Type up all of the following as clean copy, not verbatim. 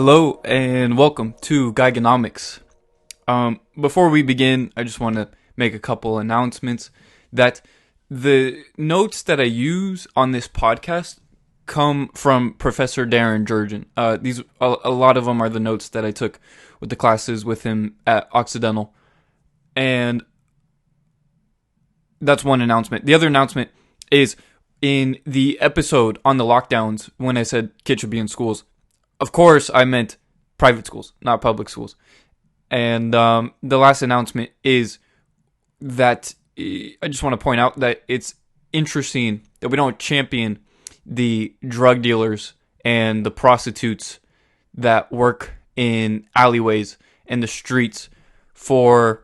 Hello and welcome to Geigenomics. Before we begin, I just want to make a couple announcements that the notes that I use on this podcast come from Professor Darren Jurgen. A lot of them are the notes that I took with the classes with him at Occidental. And that's one announcement. The other announcement is in the episode on the lockdowns when I said kids should be in schools. Of course, I meant private schools, not public schools. And the last announcement is that I just want to point out that it's interesting that we don't champion the drug dealers and the prostitutes that work in alleyways and the streets for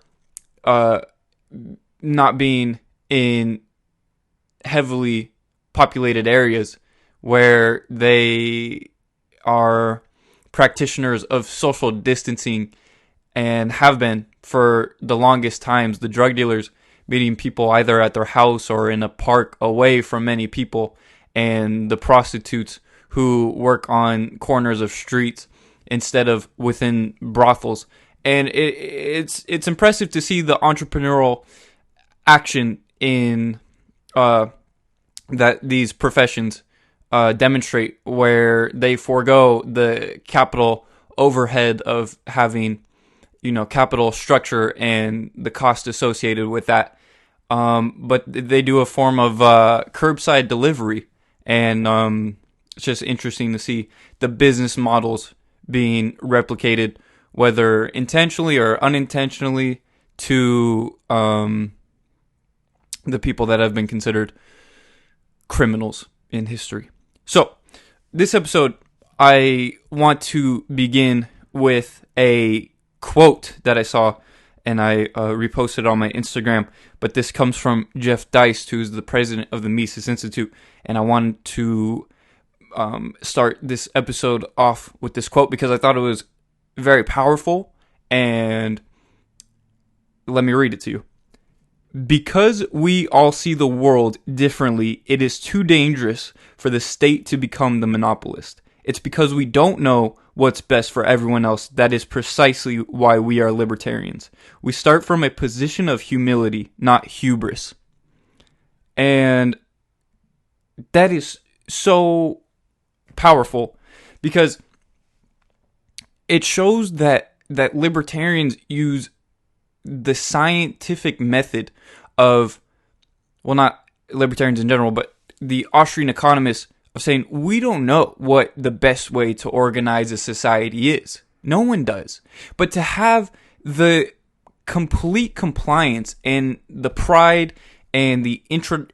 not being in heavily populated areas where they are practitioners of social distancing and have been for the longest times. The drug dealers meeting people either at their house or in a park away from many people, and the prostitutes who work on corners of streets instead of within brothels. And it's impressive to see the entrepreneurial action in that these professions demonstrate, where they forego the capital overhead of having, capital structure and the cost associated with that. But they do a form of curbside delivery, and it's just interesting to see the business models being replicated, whether intentionally or unintentionally, to the people that have been considered criminals in history. So, this episode, I want to begin with a quote that I saw, and I reposted on my Instagram, but this comes from Jeff Deist, who's the president of the Mises Institute, and I wanted to start this episode off with this quote because I thought it was very powerful, and let me read it to you. Because we all see the world differently, it is too dangerous for the state to become the monopolist. It's because we don't know what's best for everyone else that is precisely why we are libertarians. We start from a position of humility, not hubris. And that is so powerful because it shows that libertarians use the scientific method of, well, not libertarians in general, but the Austrian economists, of saying we don't know what the best way to organize a society is. No one does. But to have the complete compliance and the pride and the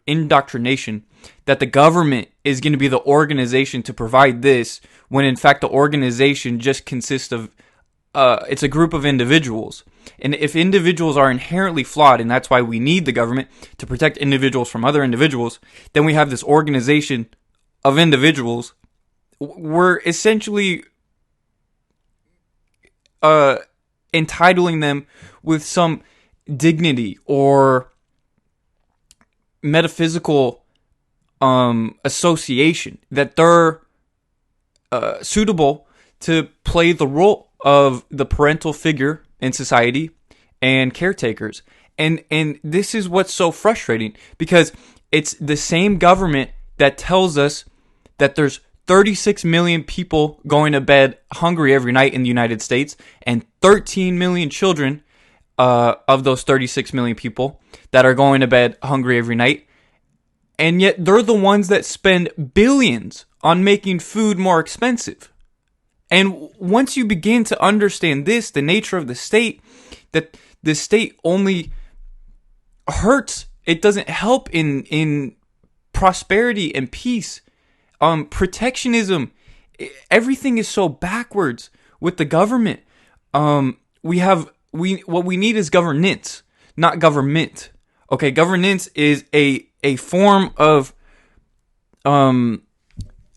indoctrination that the government is going to be the organization to provide this, when in fact the organization just consists of it's a group of individuals. And if individuals are inherently flawed, and that's why we need the government to protect individuals from other individuals, then we have this organization of individuals. We're essentially entitling them with some dignity or metaphysical association that they're suitable to play the role of the parental figure in society and caretakers. And this is what's so frustrating, because it's the same government that tells us that there's 36 million people going to bed hungry every night in the United States, and 13 million children of those 36 million people that are going to bed hungry every night. And yet they're the ones that spend billions on making food more expensive. And once you begin to understand this, the nature of the state, that the state only hurts, it doesn't help in prosperity and peace. Protectionism, everything is so backwards with the government. What we need is governance, not government. Okay, governance is a form of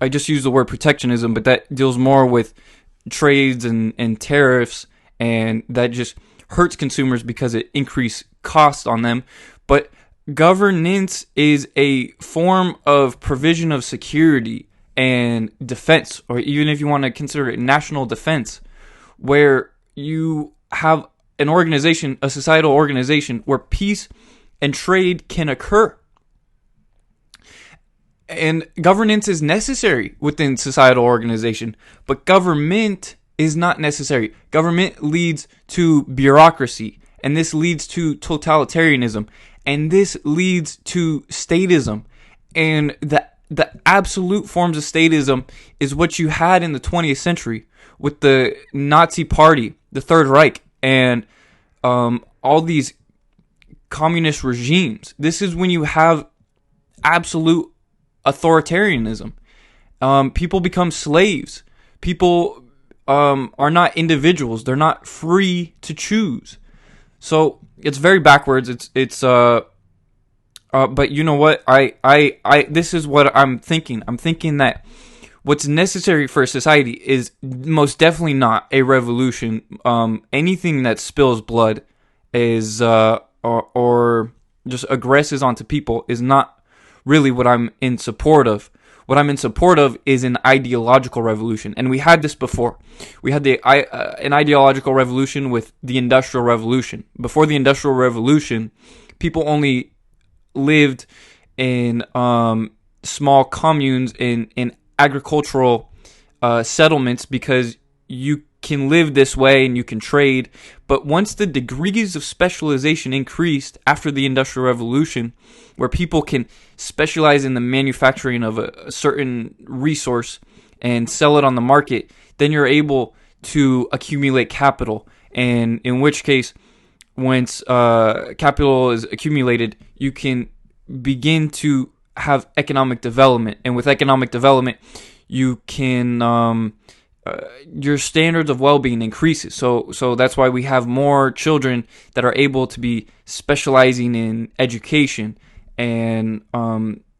I just used the word protectionism, but that deals more with trades and tariffs, and that just hurts consumers because it increases cost on them. But governance is a form of provision of security and defense, or even if you want to consider it national defense, where you have an organization, a societal organization, where peace and trade can occur. And governance is necessary within societal organization, but government is not necessary. Government leads to bureaucracy, and this leads to totalitarianism, and this leads to statism. And the absolute forms of statism is what you had in the 20th century with the Nazi Party, the Third Reich, and all these communist regimes. This is when you have absolute authoritarianism. People become slaves. People are not individuals. They're not free to choose. So it's very backwards. But you know what? This is what I'm thinking. I'm thinking that what's necessary for a society is most definitely not a revolution. Anything that spills blood is or just aggresses onto people is not really what I'm in support of. What I'm in support of is an ideological revolution, and we had this before. We had an ideological revolution with the Industrial Revolution. Before the Industrial Revolution, people only lived in small communes in agricultural settlements because you can live this way and you can trade. But once the degrees of specialization increased after the Industrial Revolution, where people can specialize in the manufacturing of a certain resource and sell it on the market, then you're able to accumulate capital. And in which case, once capital is accumulated, you can begin to have economic development. And with economic development, you can your standards of well-being increases. So that's why we have more children that are able to be specializing in education, and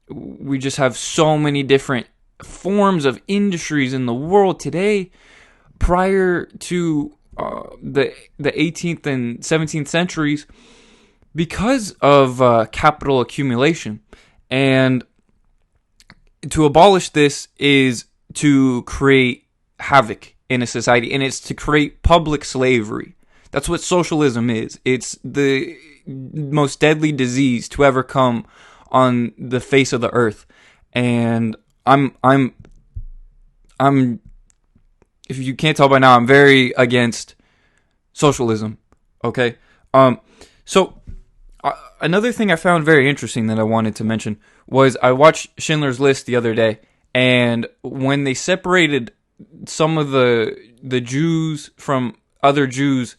we just have so many different forms of industries in the world today. Prior to the 18th and 17th centuries, because of capital accumulation. And to abolish this is to create havoc in a society, and it's to create public slavery. That's what socialism is. It's the most deadly disease to ever come on the face of the earth. And I'm if you can't tell by now, I'm very against socialism. Okay. So another thing I found very interesting that I wanted to mention was I watched Schindler's List the other day, and when they separated some of the Jews from other Jews,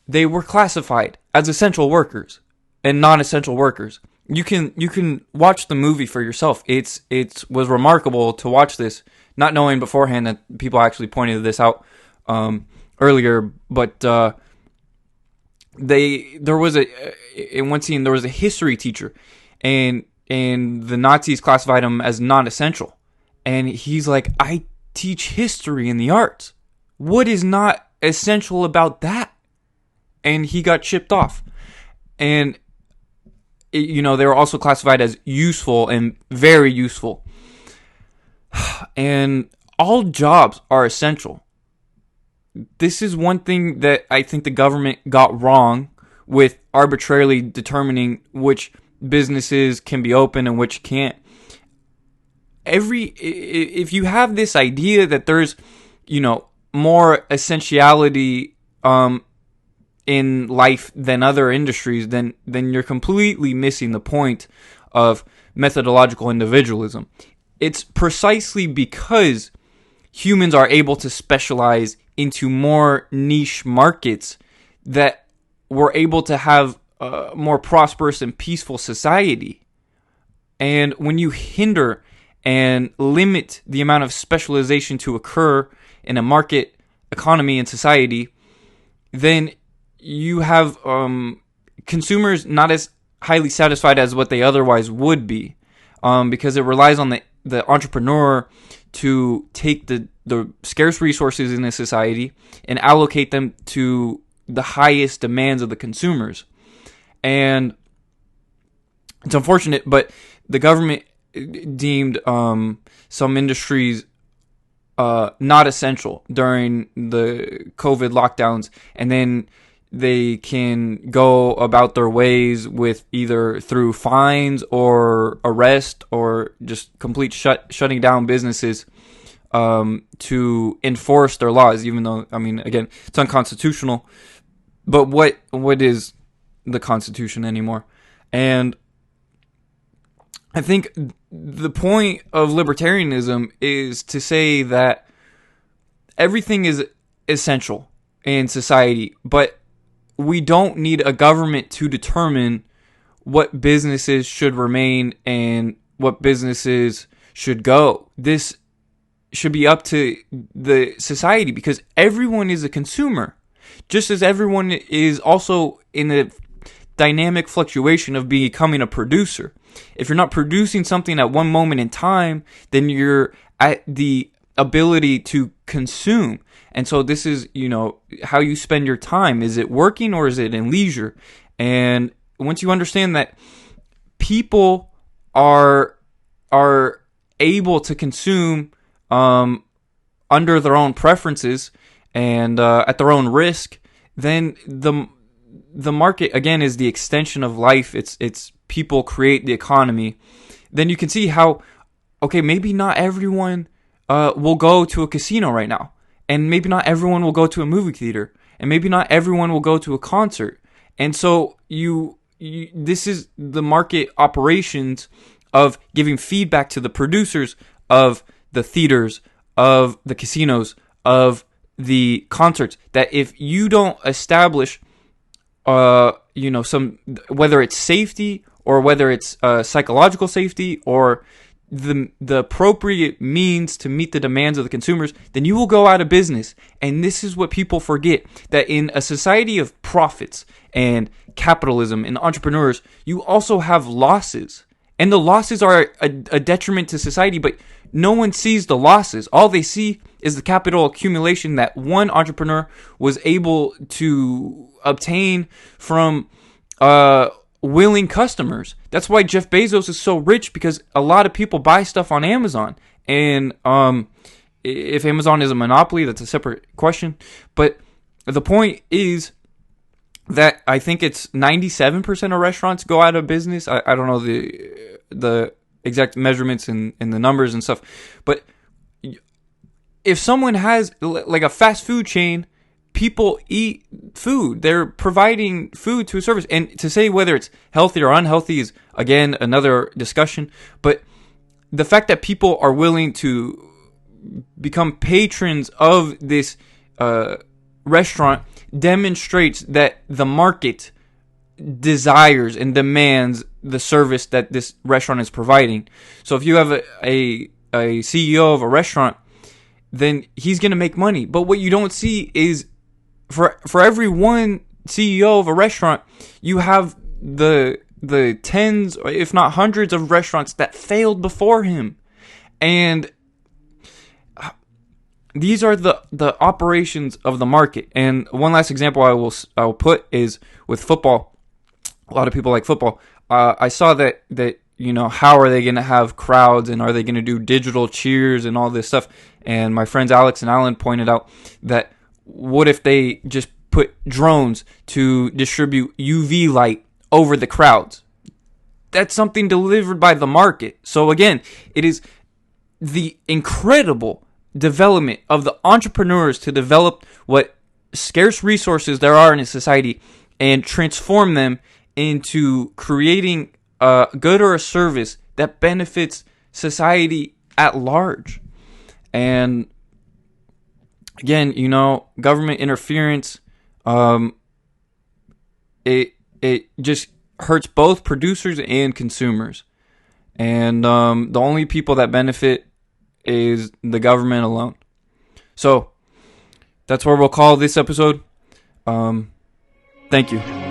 they were classified as essential workers and non-essential workers. You can watch the movie for yourself. It was remarkable to watch this, not knowing beforehand that people actually pointed this out earlier. But there was in one scene there was a history teacher, and the Nazis classified him as non-essential, and he's like, I teach history and the arts. What is not essential about that? And he got shipped off. And they were also classified as useful and very useful. And all jobs are essential. This is one thing that I think the government got wrong with arbitrarily determining which businesses can be open and which can't. If you have this idea that there's, more essentiality in life than other industries, then you're completely missing the point of methodological individualism. It's precisely because humans are able to specialize into more niche markets that we're able to have a more prosperous and peaceful society. And when you hinder and limit the amount of specialization to occur in a market economy and society, then you have consumers not as highly satisfied as what they otherwise would be, because it relies on the entrepreneur to take the scarce resources in a society and allocate them to the highest demands of the consumers. And it's unfortunate, but the government deemed some industries not essential during the COVID lockdowns, and then they can go about their ways with either through fines or arrest or just complete shutting down businesses to enforce their laws, even though, I mean, again, it's unconstitutional. But what is the Constitution anymore? And I think the point of libertarianism is to say that everything is essential in society, but we don't need a government to determine what businesses should remain and what businesses should go. This should be up to the society, because everyone is a consumer, just as everyone is also in a dynamic fluctuation of becoming a producer. If you're not producing something at one moment in time, then you're at the ability to consume. And so this is, how you spend your time. Is it working or is it in leisure? And once you understand that people are able to consume under their own preferences and at their own risk, then the market, again, is the extension of life. It's people create the economy. Then you can see how, okay, maybe not everyone will go to a casino right now, and maybe not everyone will go to a movie theater, and maybe not everyone will go to a concert. And so this is the market operations of giving feedback to the producers of the theaters, of the casinos, of the concerts, that if you don't establish some, whether it's safety or whether it's psychological safety or the appropriate means to meet the demands of the consumers, then you will go out of business. And this is what people forget, that in a society of profits and capitalism and entrepreneurs, you also have losses. And the losses are a detriment to society, but no one sees the losses. All they see is the capital accumulation that one entrepreneur was able to obtain from willing customers. That's why Jeff Bezos is so rich, because a lot of people buy stuff on Amazon. And if Amazon is a monopoly, that's a separate question. But the point is that I think it's 97% of restaurants go out of business. I don't know the exact measurements and the numbers and stuff. But if someone has like a fast food chain, people eat food. They're providing food to a service. And to say whether it's healthy or unhealthy is, again, another discussion. But the fact that people are willing to become patrons of this restaurant demonstrates that the market desires and demands the service that this restaurant is providing. So if you have a CEO of a restaurant, then he's going to make money. But what you don't see is for every one CEO of a restaurant, you have the tens, if not hundreds, of restaurants that failed before him. And these are the operations of the market. And one last example I will put is with football. A lot of people like football. I saw that how are they going to have crowds, and are they going to do digital cheers and all this stuff? And my friends Alex and Alan pointed out that what if they just put drones to distribute UV light over the crowds? That's something delivered by the market. So again, it is the incredible development of the entrepreneurs to develop what scarce resources there are in a society and transform them into creating a good or a service that benefits society at large. And again, government interference, it just hurts both producers and consumers. And the only people that benefit is the government alone. So that's where we'll call this episode. Thank you.